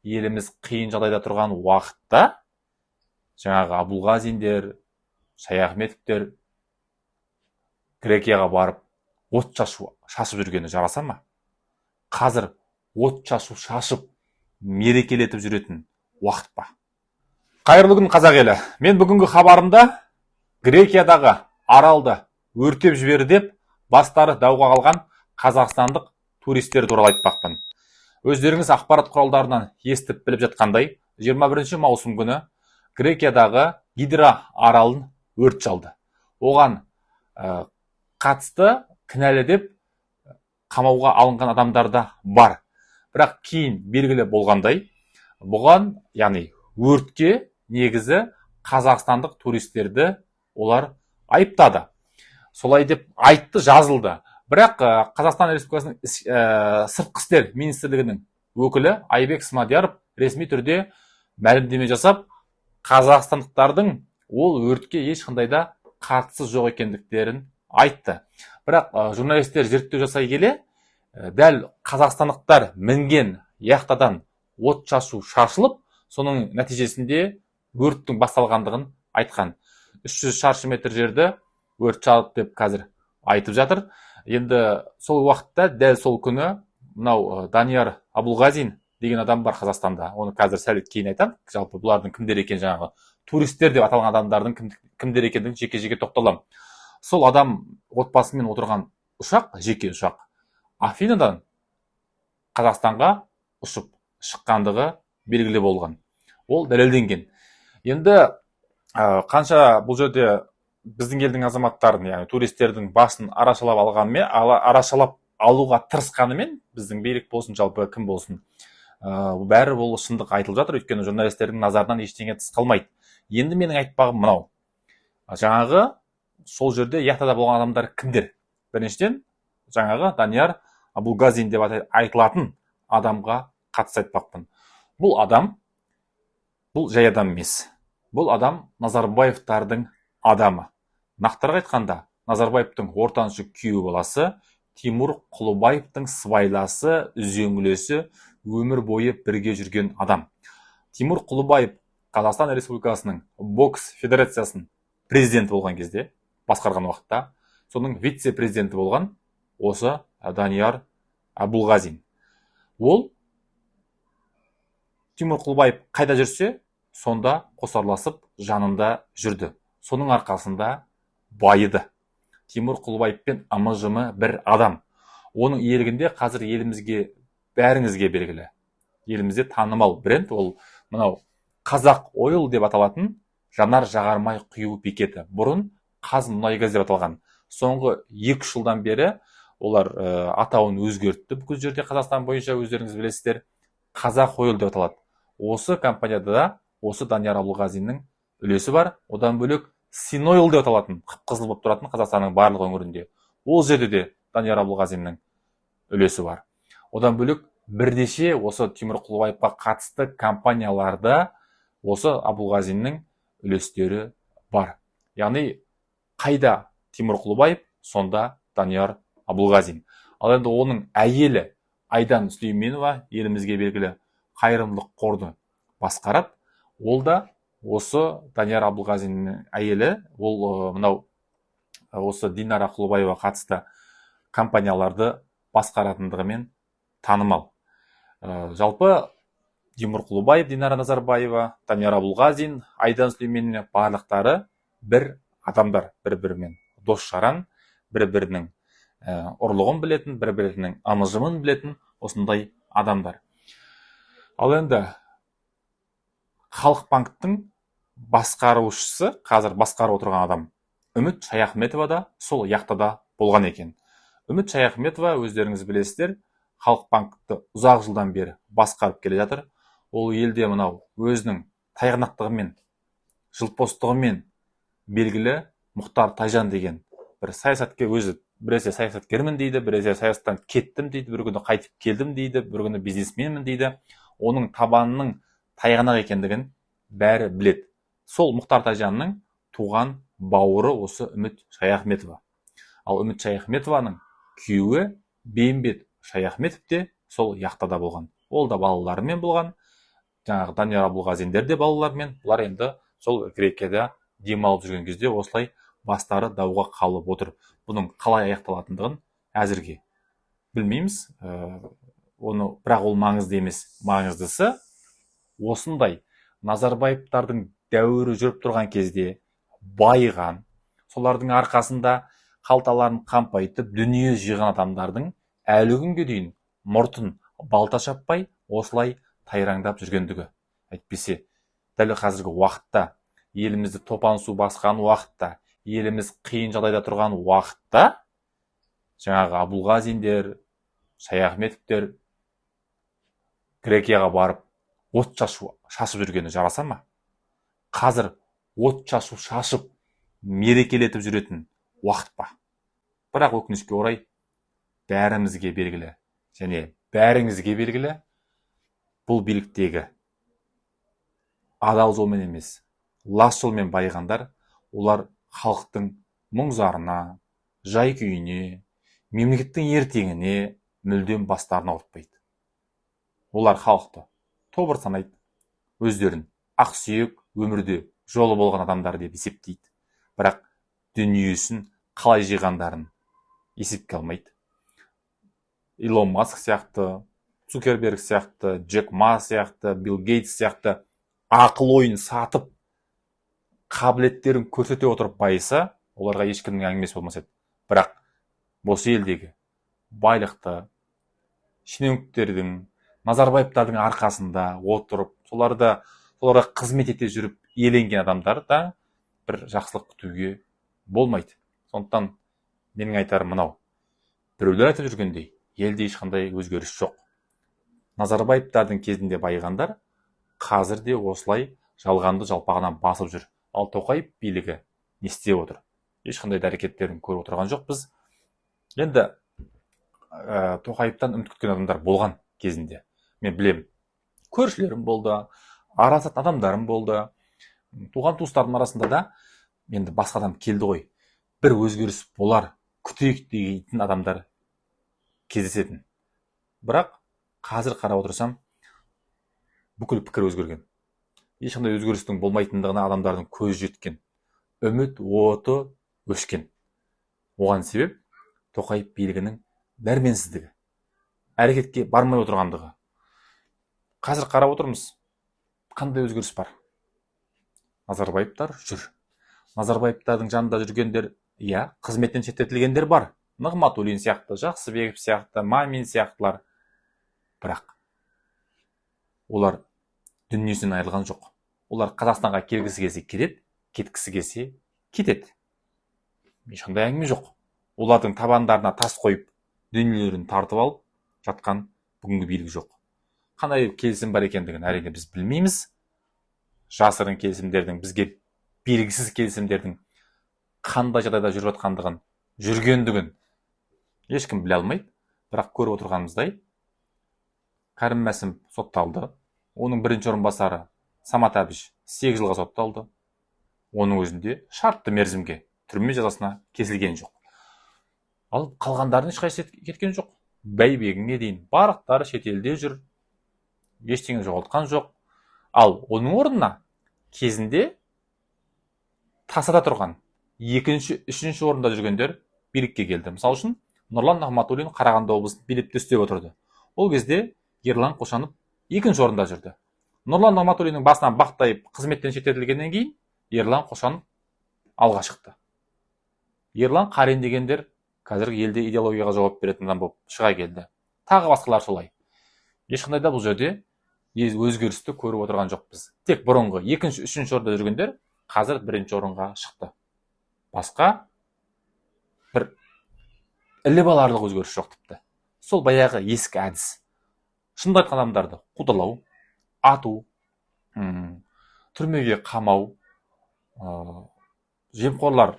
еліміз қиын жағдайда тұрған уақытта жаңағы Абулғазиндер, Шаяхметовтер Грекияға барып от шашып жүргені жараса ма? Қазір от шашып мерекелетіп жүретін уақыт па? Қайырлы күн қазақ елі. Мен бүгінгі хабарымда Грекиядағы аралды өртеп жіберді деп бастары дауға қалған қазақстандық туристер туралы айтпақпын. Өздеріңіз ақпарат құралдарынан естіп біліп жатқандай, 21 маусым күні Грекиядағы Гидра аралын өрт шалды. Оған қатысты кінәлі деп қамауға алынған адамдар да бар. Бірақ кейін белгілі болғандай, бұған, яғни өртке негізі қазақстандық туристерді олар айыптады. Солай деп айтты, жазылды. Бірақ Қазақстан Республикасының сыртқы істер министрлігінің өкілі Айбек Смадияров ресми түрде мәлімдеме жасап, қазақстандықтардың ол өртке ешқандай да қатысы жоқ екендіктерін айтты. Бірақ журналистер зерттеу жасай келе, дәл қазақстандықтар мінген яхтадан от шашылып, соның нәтижесінде өрттің басталғандығын айтқан. 300 шаршы метр жерді өрт шалды деп қазір айтып жатыр. Енді сол уақытта, дәл сол күні, мынау Данияр Абулғазин деген адам бар Қазақстанда. Оны қазір сәл кейін айтам. Жалпы бұлардың кімдер екен, жаңағы туристер деп аталған адамдардың кімдер екендігін жеке-жеке тоқталам. Сол адам отбасымен отырған ұшақ, жеке ұшақ, Афинадан Қазақстанға ұшып шыққандығы белгілі болған. Ол дәлелденген. Енді қанша бұл жерде біздің елдің азаматтарын, яғни туристердің басын арашалап алуға тырысқанымен, біздің билік болсын, жалпы кім болсын, бәрі бұл шындық айтылып жатыр, өйткені журналистердің назарынан ештеңе тыс қалмайды. Енді менің айтпағым мынау. Жаңағы сол жерде яхтада болған адамдар кімдер? Біріншіден, жаңағы Данияр Абулғазин деп айтылатын адамға қатысты айтпақпын. Бұл адам, бұл жай адам емес. Бұл адам Назарбаевтардың адамы. Нақтырақ айтқанда, Назарбаевтың ортаншы күйеу баласы, Тимур Құлыбаевтың сыбайласы, үзеңгілесі, өмір бойы бірге жүрген адам. Тимур Құлыбаев Қазақстан Республикасының бокс федерациясының президенті болған кезде, басқарған уақытта, соның вице-президенті болған осы Данияр Абулғазин. Ол Тимур Құлыбаев қайда жүрсе, сонда қосарласып жанында жүрді. Соның арқасында байыды. Тимур Құлыбаевпен ымы-жымы бір адам. Оның иелігінде қазір елімізге, бәріңізге белгілі, елімізде танымал бренд, ол мынау Қазақ Ойл деп аталатын жанар жағармай құю бекеті. Бұрын Қазмұнайгаз деп аталған. Соңғы 2 жылдан бері олар атауын өзгертті. Бүкіл жерде Қазақстан бойынша, өздеріңіз білесіздер, Қазақ Ойл деп аталады. Осы компанияда да осы Данияр Абулғазиннің үлесі бар. Одан бөлек Синойл деп аталатын, қып-қызыл болып тұратын Қазақстанның барлық өңірінде. Ол жерде де Данияр Абулғазиннің үлесі бар. Одан бөлек бірнеше осы Тимур Құлыбаевқа қатысты компанияларда осы Абулғазиннің үлестері бар. Яғни қайда Тимур Құлыбаев, сонда Данияр Абулғазин. Ал енді оның әйелі Айдан Сүлейменова елімізге белгілі қайырымдылық қорды басқарады. Ол да осы Данияр Абулғазиннің әйелі, ол мынау осы Динара Құлыбаева қатысты компанияларды басқаратындығымен танымал. Жалпы Тимур Құлыбаев, Динара Назарбаева, Данияр Абулғазин, Айдан Сүлейменова барлықтары бір адамдар, бір-бірімен дос-жаран, бір-бірінің ұрлығын білетін, бір-бірінің ымы-жымын білетін осындай адамдар. Ал енді Халық банктің басқарушысы, қазір басқарып отырған адам Үміт Шаяхметова да сол яхтада болған екен. Үміт Шаяхметова, өздеріңіз білесіздер, Халық банкты ұзақ жылдан бері басқарып келе жатыр. Ол елде мынау өзінің тайғанақтығымен, жылпостығымен белгілі Мұхтар Тайжан деген бір саясаткер, өзі біресе саясаткермін дейді, біресе саясаттан кеттім дейді, бір күні қайтып келдім дейді, бір күні бизнесменмін дейді. Оның табанының тайғанақ екендігін бәрі біледі. Сол Мұхтар Тайжанның туған бауыры осы Үміт Шаяхметова. Ал Үміт Шаяхметованың күйеуі Бейімбет Шаяхметов те сол яхтада болған. Ол да балаларымен болған. жаңағы данияр абулғазиндер де балалармен, бұлар енді сол Грекияда демалып жүрген кезде осылай бастары дауға қалып отыр. Бұның қалай аяқталатындығын әзірге білмейміз. Бірақ ол маңызды емес. Маңыздысы осындай Назарбаевтардың дәуірі жүріп тұрған кезде байыған, солардың арқасында қалталарын қампайтып дүние жиған адамдардың әлі күнге дейін мұртын балта шаппай осылай тайраңдап жүргендігі. Әйтпесе дәл қазіргі уақытта, елімізді топан су басқан уақытта, еліміз қиын жағдайда тұрған уақытта жаңағы Абулғазиндер, Шаяхметовтер Грекияға барып от шашып жүргені жараса ма? Қазір от шашып мерекелетіп жүретін уақыт па? Бірақ өкінішке орай бәрімізге белгілі, және бәріңізге белгілі, бұл биліктегі адал жолмен емес, лас жолмен байығандар, олар халықтың мұң-зарына, жай-күйіне, мемлекеттің ертеңіне мүлдем бастарын ауыртпайды. Олар халықты тобыр санайды, өздерін ақсүйек өмірде жолы болған адамдар деп есептейді. Бірақ дүниесін қалай жиғандарын есепке алмайды. Илон Маск сияқты, Цукерберг сияқты, Джек Ма сияқты, Билл Гейтс сияқты ақыл ойын сатып, қабілеттерін көрсете отырып байыса, оларға ешкімнің әңгімесі болмас еді. Бірақ осы елдегі байлықты шенеуніктердің, Назарбаевтардың арқасында отырып, соларға қызмет ете жүріп еленген адамдар да бір жақсылық күтуге болмайды. Сондықтан менің айтарым мынау: біреулер айтып жүргендей, елде ешқандай өзгеріс жоқ. Назарбаевтардың кезінде байығандар қазір де осылай жалғанды жалпағынан басып жүр. Ал Тоқаев билігі не істеп отыр? Ешқандай әрекеттерін көріп отырған жоқпыз. Енді Тоқаевтан үміт күткен адамдар болған кезінде. Мен білем, көршілерім болды, араласатын адамдарым болды, туған туыстардың арасында да енді басқадан келді ғой, бір өзгеріс болар, күтейік дейтін адамдар кездесетін. Бірақ қазір қарап отырсам, бүкіл пікір өзгерген. Ешқандай өзгерістің болмайтындығына адамдардың көзі жеткен, үміт оты өшкен. Оған себеп Тоқаев билігінің дәрменсіздігі, әрекетке бармай отырғандығы. Қазір қарап отырмыз, қандай өзгеріс бар? Назарбаевтар жүр. Назарбаевтардың жанында жүргендер, қызметтен шеттетілгендер бар. Нығматуллин сияқты, Жақсыбеков сияқты, Мамин сияқтылар. Бірақ олар дүниесінен айырылған жоқ. Олар Қазақстанға келгісі келсе келеді, кеткісі келсе кетеді. Ешқандай әңгіме жоқ. Олардың табандарына тас қойып, дүниелерін тартып алып жатқан бүгінгі билік жоқ. Қандай келісім бар екендігін әрине біз білмейміз. Жасырын келісімдердің, бізге белгісіз келісімдердің қандай жағдайда жүріп жатқандығын, жүргендігін ешкім біле алмайды. Бірақ көріп отырғанымыздай, Кәрім Мәсімов сотталды. Оның бірінші орынбасары Самат Әбіш 8 жылға сотталды. Оның өзінде шартты мерзімге түрме жазасына кесілген жоқ. Ал қалғандардың ешқайсысы кеткен жоқ. Бәйбегіне дейін барлықтары шетелде жүр. Ештеңе жоғалтқан жоқ. Ал оның орнына кезінде тасада тұрған екінші, үшінші орында жүргендер билікке келді. Мысалы үшін Нұрлан Нығматуллин Қарағанды облысын билікте істеп отырды. Ол кезде Ерлан Қошанов екінші орында жүрді. Нұрлан Нығматуллиннің басынан бақтайып қызметтен шеттетілгеннен кейін Ерлан Қошанов алға шықты. Ерлан Қарин дегендер қазіргі елде идеологияға жауап беретін адам болып шыға келді. Тағы басқалар солай. Ешқандай да бұл жерде өзгерісті көріп отырған жоқпыз. Тек бұрынғы екінші, үшінші орында жүргендер қазір бірінші орынға шықты. Басқа бір іліп аларлық өзгеріс жоқ тіпті. Сол баяғы ескі әдіс. Шынды айтқан адамдарды қудалау, ату, түрмеге қамау, жемқорлар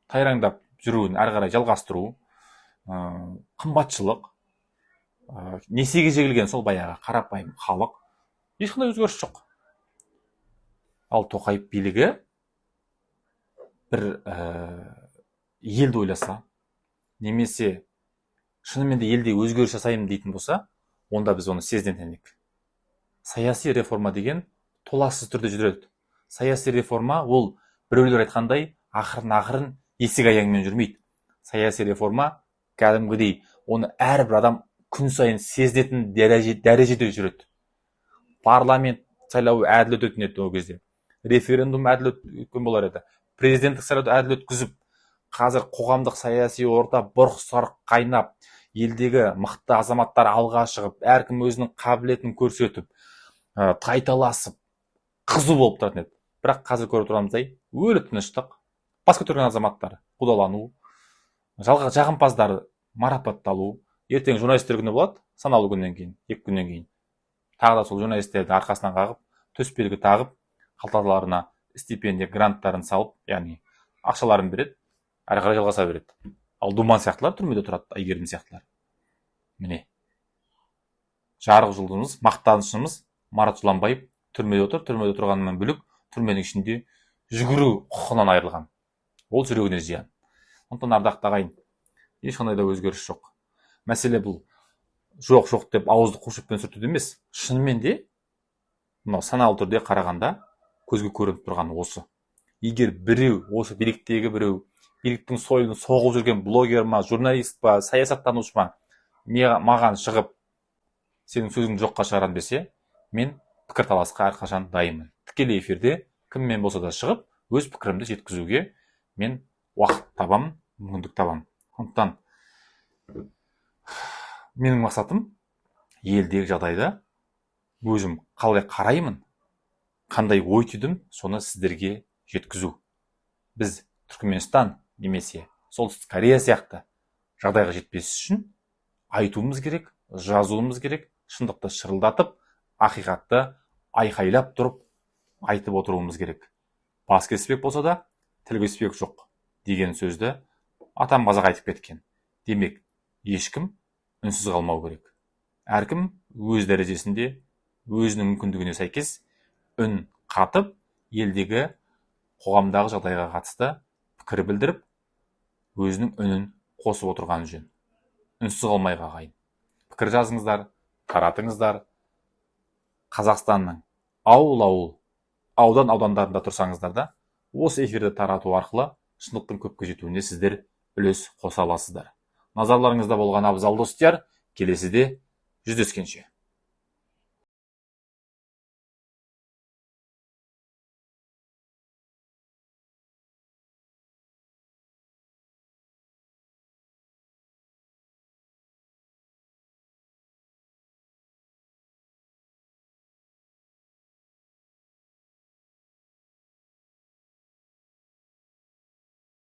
тайраңдап жүруін әрі қарай жалғастыру, қымбатшылық, несиеге жегілген сол баяғы қарапайым халық, ешқандай өзгеріс жоқ. Ал Тоқаев билігі бір елді ойласа, немесе шынымен де елде өзгеріс жасаймын дейтін болса, онда біз оны сезден танайық. саяси реформа деген толассыз түрде жүреді. Саяси реформа ол біреулер айтқандай ақырын есік аяңмен жүрмейді. Саяси реформа кәдімгідей оны әрбір адам күн сайын сезінетін дәрежеде жүреді. Парламент сайлауы әділ өтетін еді ол кезде. Референдум әділ өткен болар еді. Президенттік сайлауды әділ өткізіп, қазір қоғамдық саяси орта бұрқ-сарқ қайнап, елдегі мықты азаматтар алға шығып, әркім өзінің қабілетін көрсетіп, тайталасып, қызу болып тұратын еді. Бірақ қазір көріп тұрғанымыздай өлі тыныштық, бас көтерген азаматтар қудалану, жағымпаздар марапатталу, ертең журналистер күні болады, санаулы күннен кейін, 2 күннен кейін. Тағы да сол журналистерді арқасынан қағып, төсбелгі тағып, қалталарына стипендия, гранттарын салып, яғни ақшаларын береді, әрі қарай жалғаса береді. Ал Думан сияқтылар түрмеде тұрады, Әйгерім сияқтылар. Міне. Жарық жұлдызымыз, мақтанышымыз Марат Жыланбаев түрмеде отыр, түрмеде тұрғанымен бөлек, түрменің ішінде жүгіру құқығынан айырылған. Ол жүрегіне зиян. Сондықтан ардақты ағайын, ешқандай да өзгеріс жоқ. Мәселе бұл жоқ деп ауызды қу шөппен сүртуде емес. Шынымен де мынау саналы түрде қарағанда көзге көрініп тұрған осы. Егер біреу, осы биліктегі біреу, биліктің сойылын соғып жүрген блогер ма, журналист па, саясаттанушы ма, маған шығып сенің сөзіңді жоққа шығарам десе, мен пікірталасқа әрқашан дайынмын. Тікелей эфирде кіммен болса да шығып, өз пікірімді жеткізуге мен уақыт табам, мүмкіндік табам. Сондықтан менің мақсатым елдегі жағдайда өзім қалай қараймын, қандай ой түйдім, соны сіздерге жеткізу. Біз Түркменстан немесе Солтүстік Корея сияқты жағдайға жетпес үшін айтуымыз керек, жазуымыз керек, шындықты шырылдатып, ақиқатты айқайлап тұрып айтып отыруымыз керек. Бас кеспек болса да, тіл кеспек жоқ деген сөзді атам қазақ айтып кеткен. Демек, ешкім үнсіз қалмау керек. Әркім өз дәрежесінде, өзінің мүмкіндігіне сәйкес үн қатып, елдегі қоғамдағы жағдайға қатысты пікір білдіріп, өзінің үнін қосып отырған жөн. Үнсіз қалмайық ағайын. Пікір жазыңыздар, таратыңыздар. Қазақстанның ауыл-ауыл, аудан-аудандарында тұрсаңыздар да, осы эфирді тарату арқылы шындықтың көпке жетуіне сіздер үлес қоса аласыздар. Назарларыңызда болған абзал достар, келесіде жүздескенше.